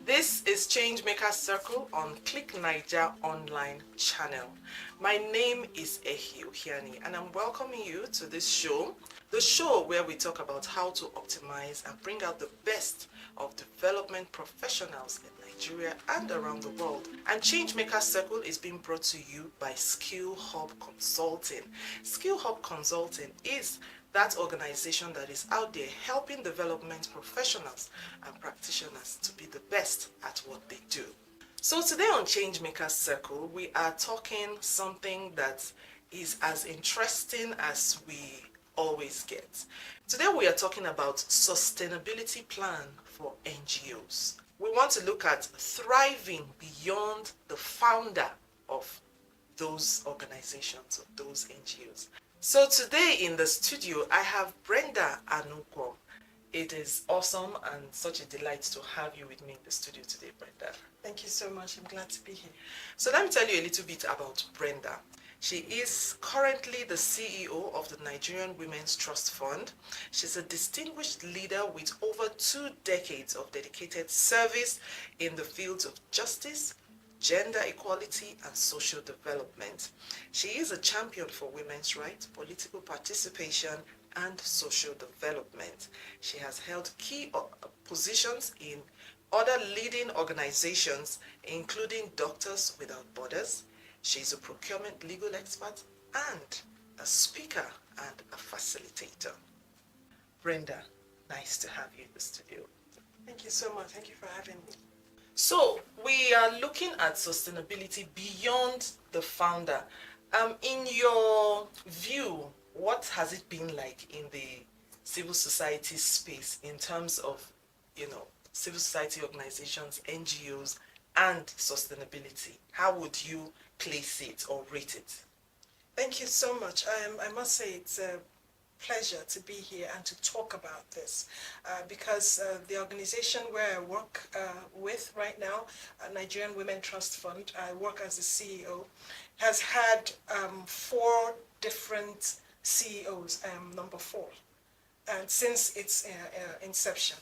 This is Changemakers Circle on Click Niger online channel. My name is Ehi Ohiani and I'm welcoming you to this show, the show where we talk about how to optimize and bring out the best of development professionals in Nigeria and around the world. And Changemakers Circle is being brought to you by Skill Hub Consulting. Skill Hub Consulting is that organization that is out there helping development professionals and practitioners to be the best at what they do. So today on Changemakers Circle, we are talking something that is as interesting as we always get. Today we are talking about sustainability plan for NGOs. We want to look at thriving beyond the founder of those organizations, of those NGOs. So today in the studio, I have Brenda Anugwom. It is awesome and such a delight to have you with me in the studio today, Brenda. Thank you so much. I'm glad to be here. So let me tell you a little bit about Brenda. She is currently the CEO of the Nigerian Women's Trust Fund. She's a distinguished leader with over 2 decades of dedicated service in the fields of justice, gender equality and social development. She is a champion for women's rights, political participation and social development. She has held key positions in other leading organizations, including Doctors Without Borders. She is a procurement legal expert and a speaker and a facilitator. Brenda, nice to have you in the studio. Thank you so much. Thank you for having me. So we are looking at sustainability beyond the founder. In your view, what has it been like in the civil society space in terms of, civil society organizations, NGOs, and sustainability? How would you place it or rate it? Thank you so much. I must say it's a pleasure to be here and to talk about this because the organization where I work with right now, Nigerian Women Trust Fund, I work as the CEO, has had 4 different CEOs. I am number 4, and since its inception.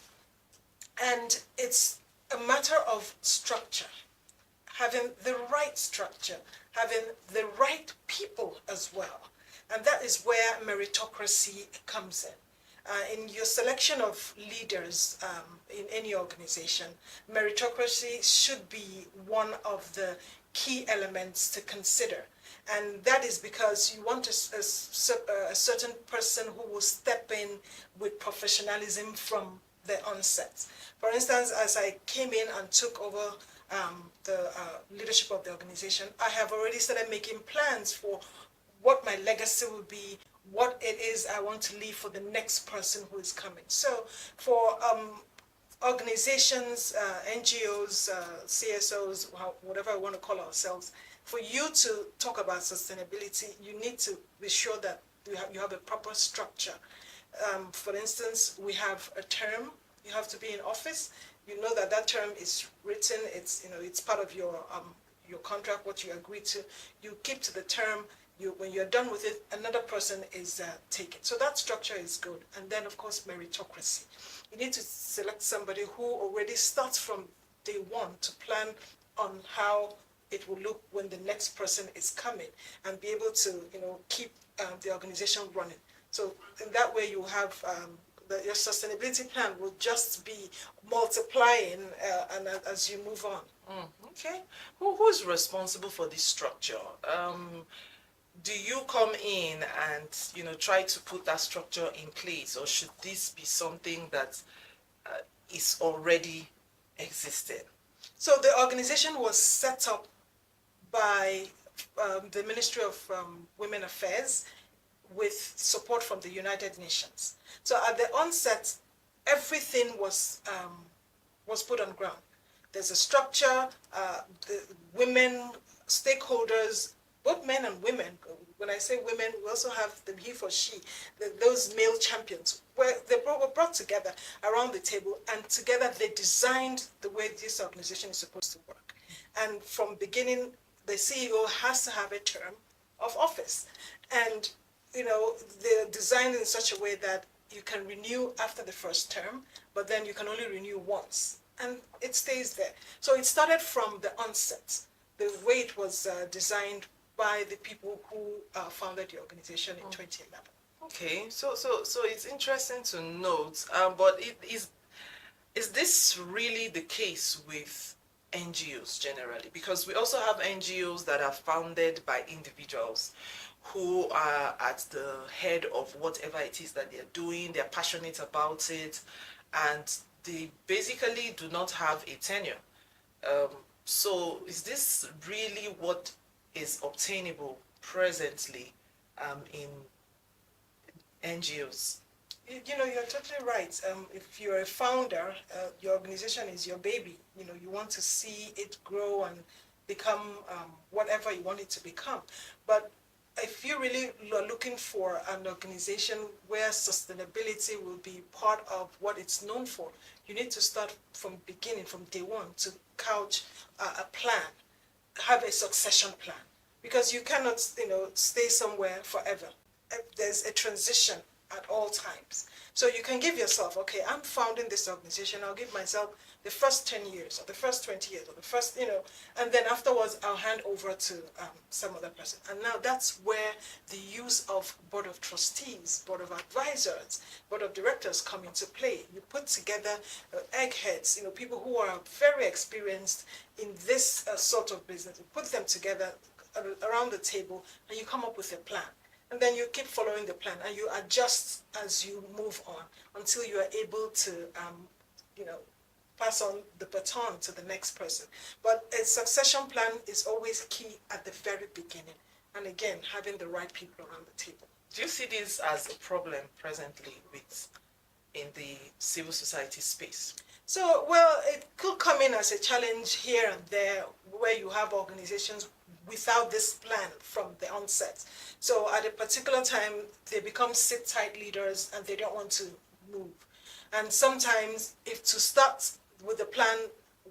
And it's a matter of structure, having the right structure, having the right people as well. And that is where meritocracy comes in. In your selection of leaders in any organization, meritocracy should be one of the key elements to consider. And that is because you want a certain person who will step in with professionalism from the onset. For instance, as I came in and took over the leadership of the organization, I have already started making plans for what my legacy will be, what it is I want to leave for the next person who is coming. So for organizations, NGOs, CSOs, whatever I want to call ourselves, for you to talk about sustainability, you need to be sure that you have a proper structure. For instance, we have a term. You have to be in office. You know that term is written. It's it's part of your contract, what you agree to. You keep to the term. When you're done with it, another person is taken. So that structure is good. And then, of course, meritocracy. You need to select somebody who already starts from day one to plan on how it will look when the next person is coming and be able to, keep the organization running. So in that way, you have your sustainability plan will just be multiplying and as you move on. Okay. Who's responsible for this structure? Do you come in and try to put that structure in place, or should this be something that is already existing? So the organization was set up by the Ministry of Women Affairs with support from the United Nations. So at the onset, everything was put on ground. There's a structure, the women, stakeholders, both men and women. When I say women, we also have the he for she, those male champions, where they were brought together around the table, and together they designed the way this organization is supposed to work. And from beginning, the CEO has to have a term of office. And they're designed in such a way that you can renew after the first term, but then you can only renew once, and it stays there. So it started from the onset, the way it was designed by the people who founded the organization in 2011. Okay, so it's interesting to note, but is this really the case with NGOs generally? Because we also have NGOs that are founded by individuals who are at the head of whatever it is that they're doing, they're passionate about it, and they basically do not have a tenure. Um, so is this really what is obtainable presently in NGOs? You know, you're totally right. If you're a founder, your organization is your baby. You know, you want to see it grow and become whatever you want it to become. But if you really are looking for an organization where sustainability will be part of what it's known for, you need to start from beginning, from day one, to couch a plan, have a succession plan, because you cannot, you know, stay somewhere forever. There's a transition at all times. So you can give yourself, okay, I'm founding this organization, I'll give myself the first 10 years or the first 20 years or the first, you know, and then afterwards I'll hand over to some other person. And now that's where the use of board of trustees, board of advisors, board of directors come into play. You put together eggheads, you know, people who are very experienced in this sort of business. You put them together around the table and you come up with a plan. And then you keep following the plan and you adjust as you move on until you are able to, you know, pass on the baton to the next person. But a succession plan is always key at the very beginning. And again, having the right people around the table. Do you see this as a problem presently with in the civil society space? So, well, it could come in as a challenge here and there where you have organizations without this plan from the onset. So at a particular time, they become sit-tight leaders and they don't want to move. And sometimes, if to start with the plan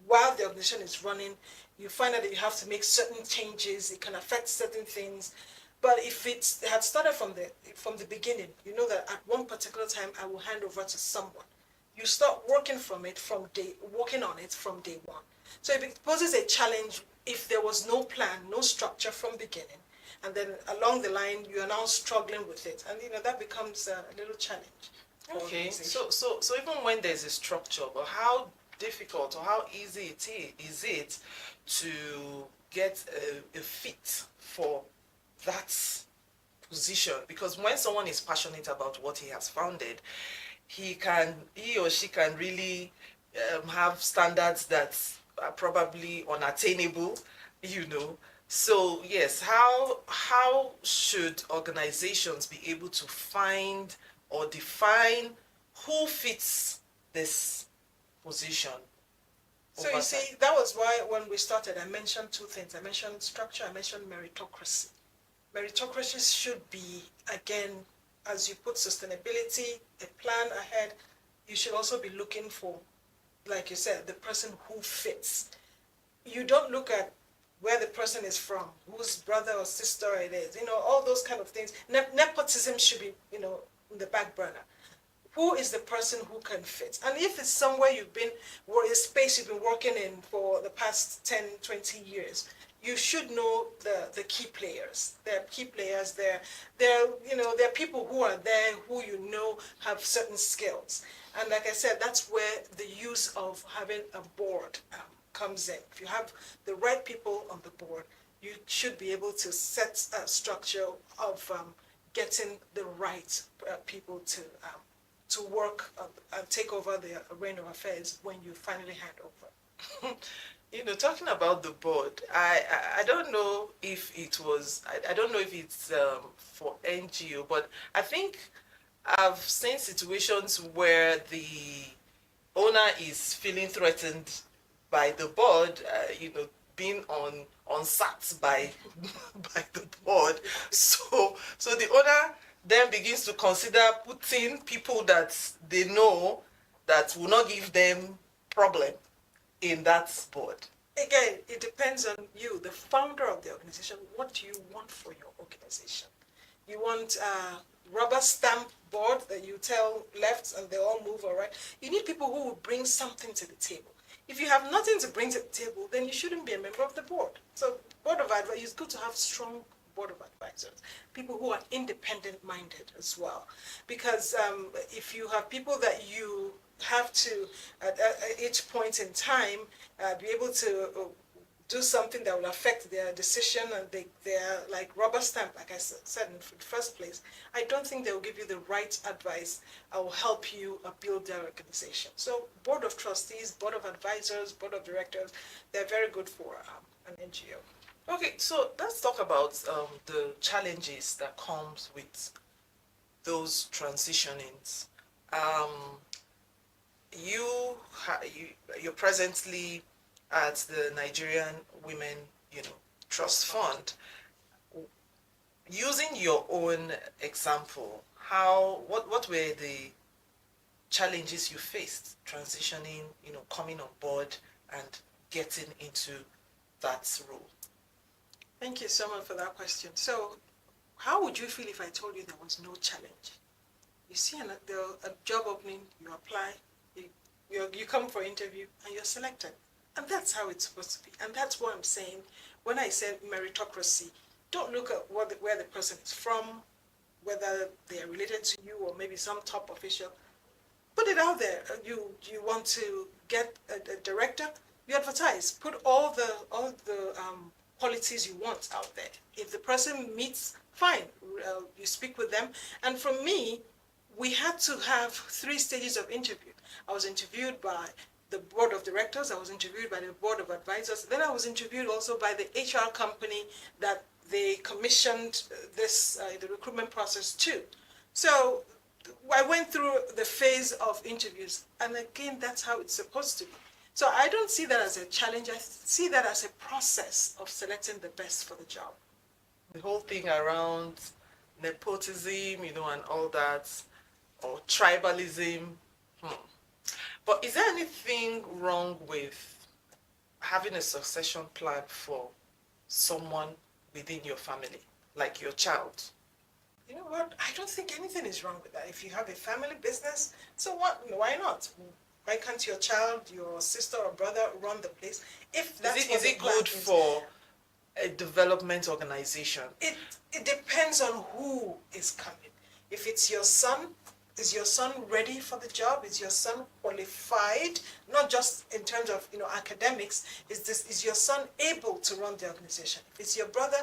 while the organization is running, you find out that you have to make certain changes, it can affect certain things. But if it had started from the beginning, you know that at one particular time, I will hand over to someone. You start working working on it from day one. So it poses a challenge if there was no plan, no structure from beginning, and then along the line you are now struggling with it, and you know that becomes a little challenge. Okay, so even when there's a structure, but how difficult or how easy is it to get a fit for that position? Because when someone is passionate about what he has founded, he or she can really have standards that are probably unattainable, you know. So yes, how should organizations be able to find or define who fits this position? So you see, that was why when we started, I mentioned two things. I mentioned structure, I mentioned meritocracy. Meritocracy should be, again, as you put sustainability, a plan ahead, you should also be looking for, like you said, the person who fits. You don't look at where the person is from, whose brother or sister it is, you know, all those kind of things. Nepotism should be, you know, in the back burner. Who is the person who can fit? And if it's somewhere you've been, or a space you've been working in for the past 10, 20 years, you should know the key players. There are key players there. You know, there are people who are there who you know have certain skills. And like I said, that's where the use of having a board comes in. If you have the right people on the board, you should be able to set a structure of getting the right people to work and take over the reign of affairs when you finally hand over. You know, talking about the board, I don't know if it was, I don't know if it's for NGO, but I think I've seen situations where the owner is feeling threatened by the board, you know, being on sat by by the board. So the owner then begins to consider putting people that they know that will not give them problem in that board. Again, it depends on you, the founder of the organization. What do you want for your organization? You want rubber stamp board that you tell left and they all move all right. You need people who will bring something to the table. If you have nothing to bring to the table, then you shouldn't be a member of the board. So board of advisors, it's good to have strong board of advisors, people who are independent minded as well. Because if you have people that you have to, at each point in time, be able to do something that will affect their decision and they're like rubber stamp, like I said in the first place, I don't think they will give you the right advice that will help you build their organization. So board of trustees, board of advisors, board of directors, they're very good for an NGO. Okay, so let's talk about the challenges that comes with those transitionings. Um, you're presently at the Nigerian Women, Trust Fund. Using your own example, what were the challenges you faced transitioning, coming on board and getting into that role? Thank you so much for that question. So, how would you feel if I told you there was no challenge? You see a job opening, you apply, you come for interview, and you're selected. And that's how it's supposed to be. And that's what I'm saying when I said meritocracy. Don't look at where the person is from, whether they are related to you or maybe some top official. Put it out there. You want to get a director, you advertise. Put all the qualities you want out there. If the person meets, fine. You speak with them. And for me, we had to have 3 stages of interview. I was interviewed by the board of directors, I was interviewed by the board of advisors, then I was interviewed also by the HR company that they commissioned this the recruitment process to. So I went through the phase of interviews, and again, that's how it's supposed to be. So I don't see that as a challenge, I see that as a process of selecting the best for the job. The whole thing around nepotism, and all that, or tribalism. But is there anything wrong with having a succession plan for someone within your family, like your child? You know what? I don't think anything is wrong with that. If you have a family business, so what? Why not? Why can't your child, your sister or brother run the place? If that's Is it good for a development organization? It depends on who is coming. If it's your son, is your son ready for the job? Is your son qualified? Not just in terms of academics. Is your son able to run the organization? If it's your brother,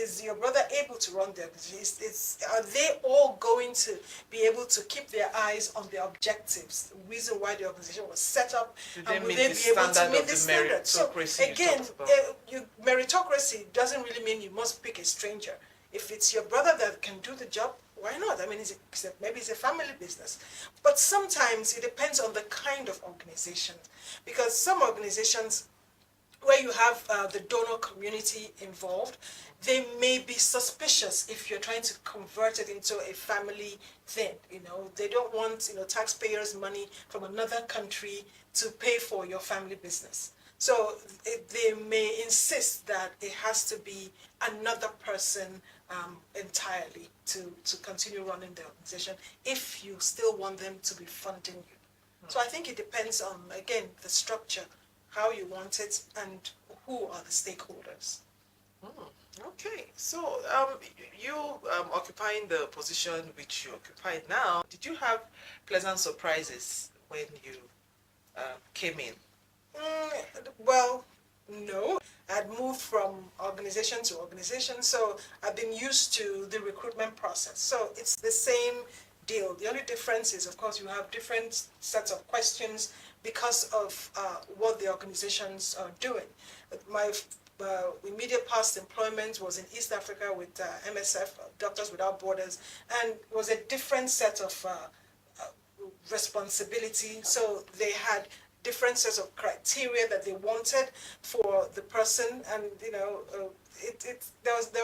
is your brother able to run the organization? Are they all going to be able to keep their eyes on the objectives, the reason why the organization was set up, and will they be able to meet the standard? So again, meritocracy doesn't really mean you must pick a stranger. If it's your brother that can do the job, why not? I mean, maybe it's a family business. But sometimes it depends on the kind of organization. Because some organizations where you have the donor community involved, they may be suspicious if you're trying to convert it into a family thing. They don't want taxpayers' money from another country to pay for your family business. So they may insist that it has to be another person entirely to continue running the organization if you still want them to be funding you. So I think it depends on, again, the structure, how you want it, and who are the stakeholders. Okay, so you occupying the position which you occupy now, did you have pleasant surprises when you came in? Well, no. I'd moved from organization to organization, so I've been used to the recruitment process. So it's the same deal. The only difference is, of course, you have different sets of questions because of what the organizations are doing. My immediate past employment was in East Africa with MSF, Doctors Without Borders, and it was a different set of responsibility. So they had different sets of criteria that they wanted for the person, and there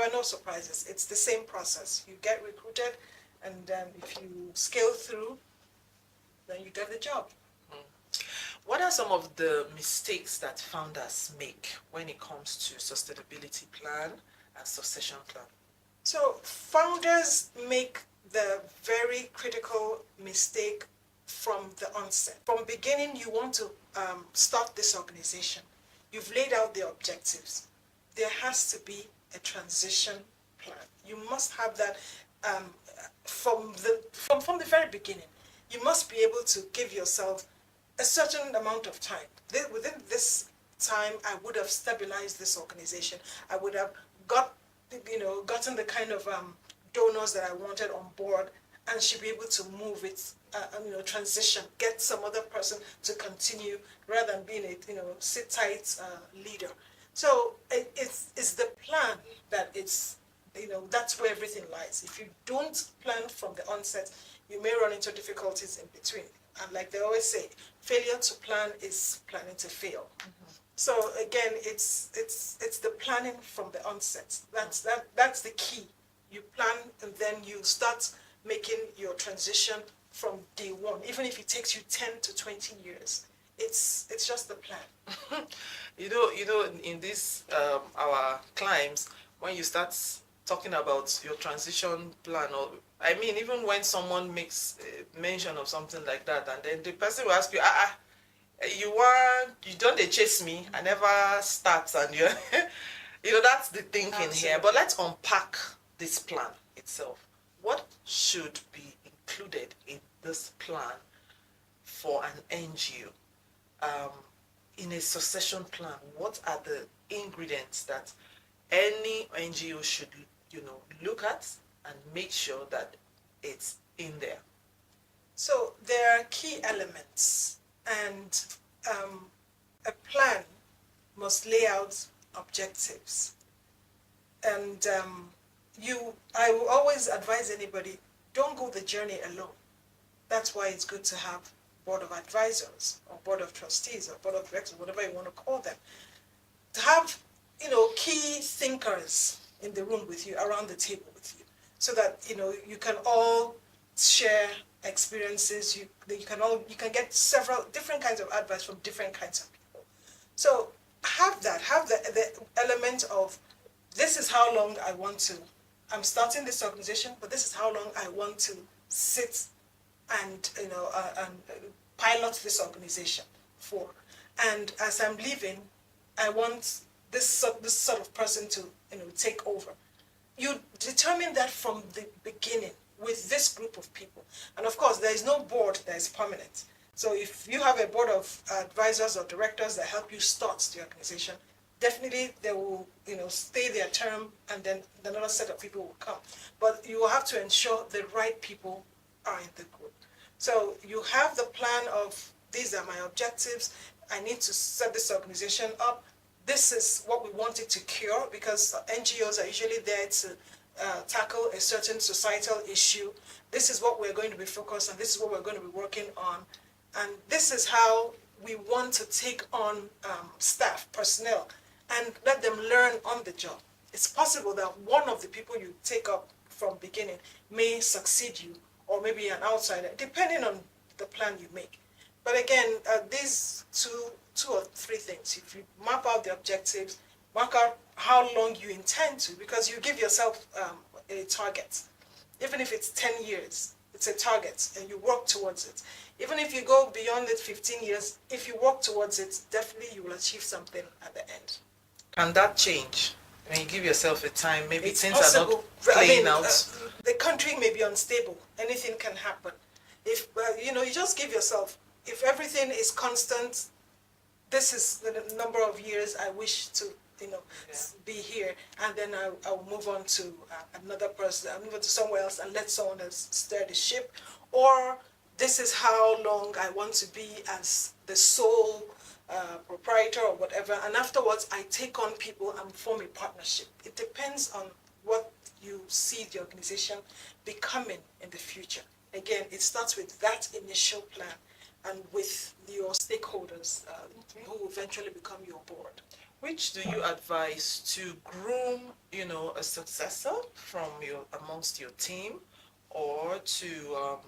were no surprises. It's the same process. You get recruited, and if you scale through, then you get the job. What are some of the mistakes that founders make when it comes to sustainability plan and succession plan? So founders make the very critical mistake from the onset. From beginning, you want to start this organization. You've laid out the objectives. There has to be a transition plan. You must have that um, from the very beginning. You must be able to give yourself a certain amount of time. Within this time, I would have stabilized this organization. I would have gotten the kind of donors that I wanted on board, and should be able to move it, transition, get some other person to continue rather than being a sit tight leader. So it's the plan that it's that's where everything lies. If you don't plan from the onset, you may run into difficulties in between. And like they always say, failure to plan is planning to fail. So again, it's the planning from the onset. That's the key. You plan and then you start making your transition from day one, even if it takes you 10 to 20 years. It's just the plan. In this our climbs, when you start talking about your transition plan, or I mean, even when someone makes mention of something like that, and then the person will ask you, you don't they chase me? I never start, and you, that's the thinking. Absolutely. Here. But let's unpack this plan itself. What should be included in this plan for an NGO? In a succession plan, what are the ingredients that any NGO should, look at and make sure that it's in there? So there are key elements, and a plan must lay out objectives. And I will always advise anybody, don't go the journey alone. That's why it's good to have board of advisors or board of trustees or board of directors, whatever you want to call them, to have key thinkers in the room with you, around the table with you, so that you can all share experiences. You can get several different kinds of advice from different kinds of people. So have the element of, this is how long I'm starting this organization, but this is how long I want to sit and pilot this organization for. And as I'm leaving, I want this sort of person to take over. You determine that from the beginning with this group of people. And of course, there is no board that is permanent. So if you have a board of advisors or directors that help you start the organization, definitely they will stay their term, and then another set of people will come. But you will have to ensure the right people are in the group. So you have the plan of, these are my objectives. I need to set this organization up. This is what we want it to cure, because NGOs are usually there to tackle a certain societal issue. This is what we're going to be focused on. This is what we're going to be working on. And this is how we want to take on staff, personnel, and let them learn on the job. It's possible that one of the people you take up from beginning may succeed you, or maybe an outsider, depending on the plan you make. But again, these two or three things, if you map out the objectives, mark out how long you intend to, because you give yourself a target. Even if it's 10 years, it's a target, and you work towards it. Even if you go beyond it 15 years, if you work towards it, definitely you will achieve something at the end. Can that change? When you give yourself a time, maybe it's things possible. are not playing out. The country may be unstable. Anything can happen. If you just give yourself, if everything is constant, this is the number of years I wish to be here, and then I'll move on to another person. I'll move on to somewhere else and let someone else steer the ship. Or this is how long I want to be as the sole proprietor or whatever, and afterwards I take on people and form a partnership. It depends on what you see the organization becoming in the future. Again, it starts with that initial plan and with your stakeholders who will eventually become your board. Which do you advise to groom, a successor from amongst your team, or to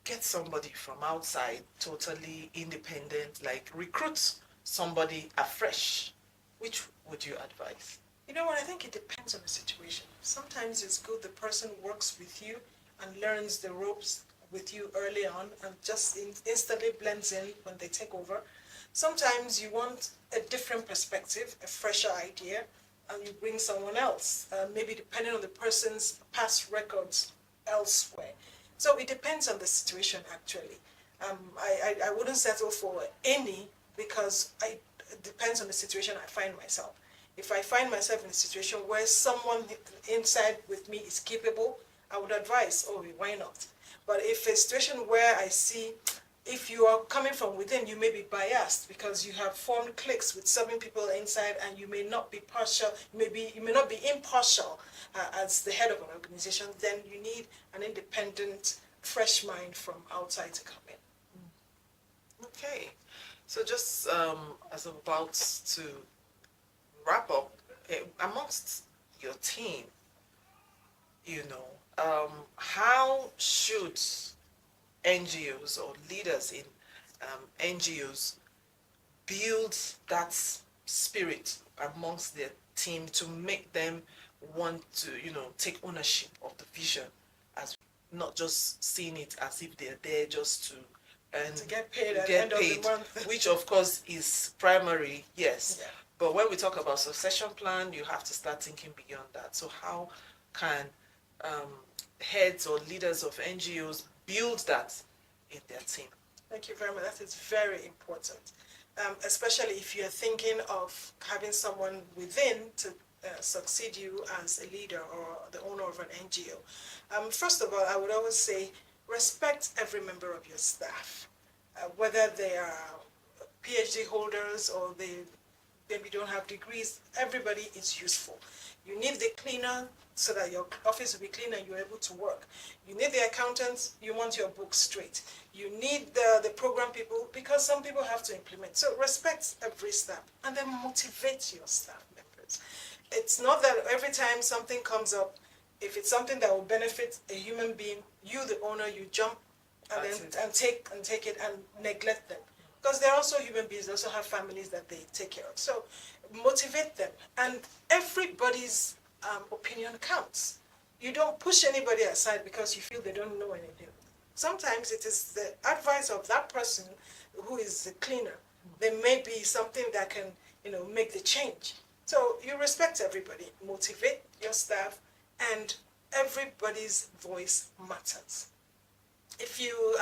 get somebody from outside, totally independent, like recruit somebody afresh? Which would you advise? You know what? I think it depends on the situation. Sometimes it's good the person works with you and learns the ropes with you early on and just instantly blends in when they take over. Sometimes you want a different perspective, a fresher idea, and you bring someone else, maybe depending on the person's past records elsewhere. So it depends on the situation, actually. I wouldn't settle for any because it depends on the situation I find myself. If I find myself in a situation where someone inside with me is capable, I would advise, oh, why not? But if a situation where I see if you are coming from within, you may be biased because you have formed cliques with certain people inside, and you may not be partial. You may not be impartial as the head of an organization. Then you need an independent, fresh mind from outside to come in. Okay, so just as I'm about to wrap up, amongst your team, how should NGOs or leaders in NGOs build that spirit amongst their team to make them want to, take ownership of the vision, as not just seeing it as if they're there just to earn, to get paid at the end of the month. which of course is primary, yes. Yeah. But when we talk about succession plan, you have to start thinking beyond that. So how can um, heads or leaders of NGOs build that in their team? Thank you very much. That is very important, especially if you're thinking of having someone within to succeed you as a leader or the owner of an NGO. First of all, I would always say respect every member of your staff, whether they are PhD holders or they maybe don't have degrees. Everybody is useful. You need the cleaner so that your office will be clean and you're able to work. You need the accountants, you want your books straight. You need the program people because some people have to implement. So respect every staff and then motivate your staff members. It's not that every time something comes up, if it's something that will benefit a human being, you the owner, you jump and take it and neglect them. Because they're also human beings, they also have families that they take care of. So motivate them. And everybody's opinion counts. You don't push anybody aside because you feel they don't know anything. Sometimes it is the advice of that person who is the cleaner. There may be something that can, make the change. So you respect everybody, motivate your staff, and everybody's voice matters. If you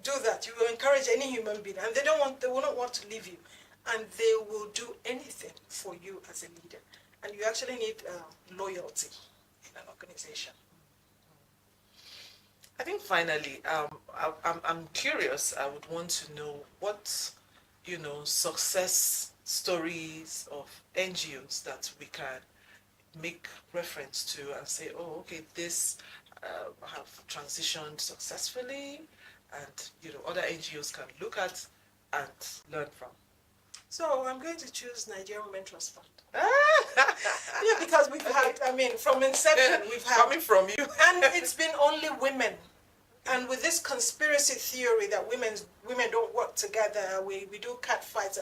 do that, you will encourage any human being, and they will not want to leave you, and they will do anything for you as a leader. And you actually need loyalty in an organization. I think finally, I'm curious. I would want to know what, success stories of NGOs that we can make reference to and say, oh, okay, this have transitioned successfully, and other NGOs can look at and learn from. So I'm going to choose Nigerian Women Trust Fund. Yeah, because we've had, from inception, we've had... Coming from you. And it's been only women. And with this conspiracy theory that women don't work together, we do cat fights,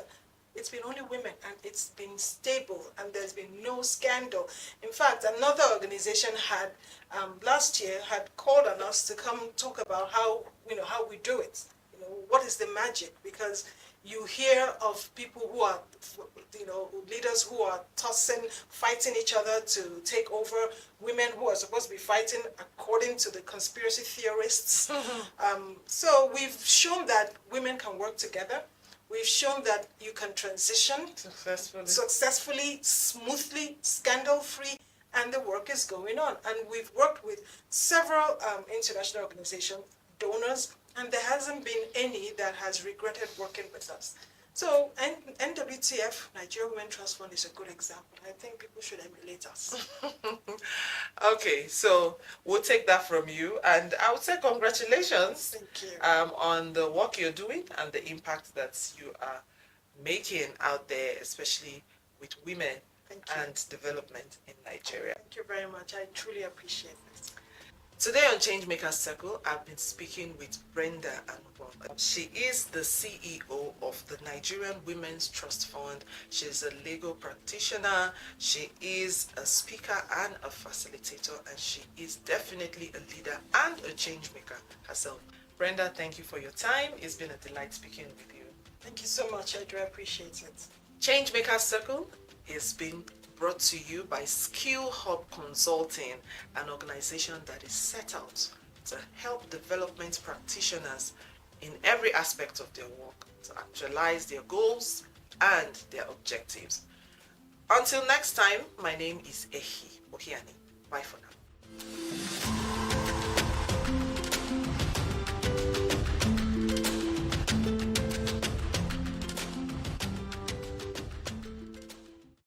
it's been only women, and it's been stable, and there's been no scandal. In fact, another organization had, last year, had called on us to come talk about how we do it. What is the magic? Because you hear of people who are, leaders who are tossing, fighting each other to take over, women who are supposed to be fighting according to the conspiracy theorists. So we've shown that women can work together. We've shown that you can transition successfully, smoothly, scandal-free, and the work is going on. And we've worked with several international organizations, donors, and there hasn't been any that has regretted working with us. So NWTF, Nigerian Women Trust Fund, is a good example. I think people should emulate us. Okay, so we'll take that from you, and I would say congratulations. Thank you. On the work you're doing and the impact that you are making out there, especially with women and development in Nigeria. Thank you very much. I truly appreciate it. Today on Changemakers Circle, I've been speaking with Brenda Anugwom. She is the CEO of the Nigerian Women's Trust Fund. She's a legal practitioner, she is a speaker and a facilitator, and she is definitely a leader and a change maker herself. Brenda, thank you for your time. It's been a delight speaking with you. Thank you so much. I do appreciate it. Changemakers Circle is being brought to you by Skill Hub Consulting, an organization that is set out to help development practitioners in every aspect of their work to actualize their goals and their objectives. Until next time, my name is Ehi Ohiani. Bye for now.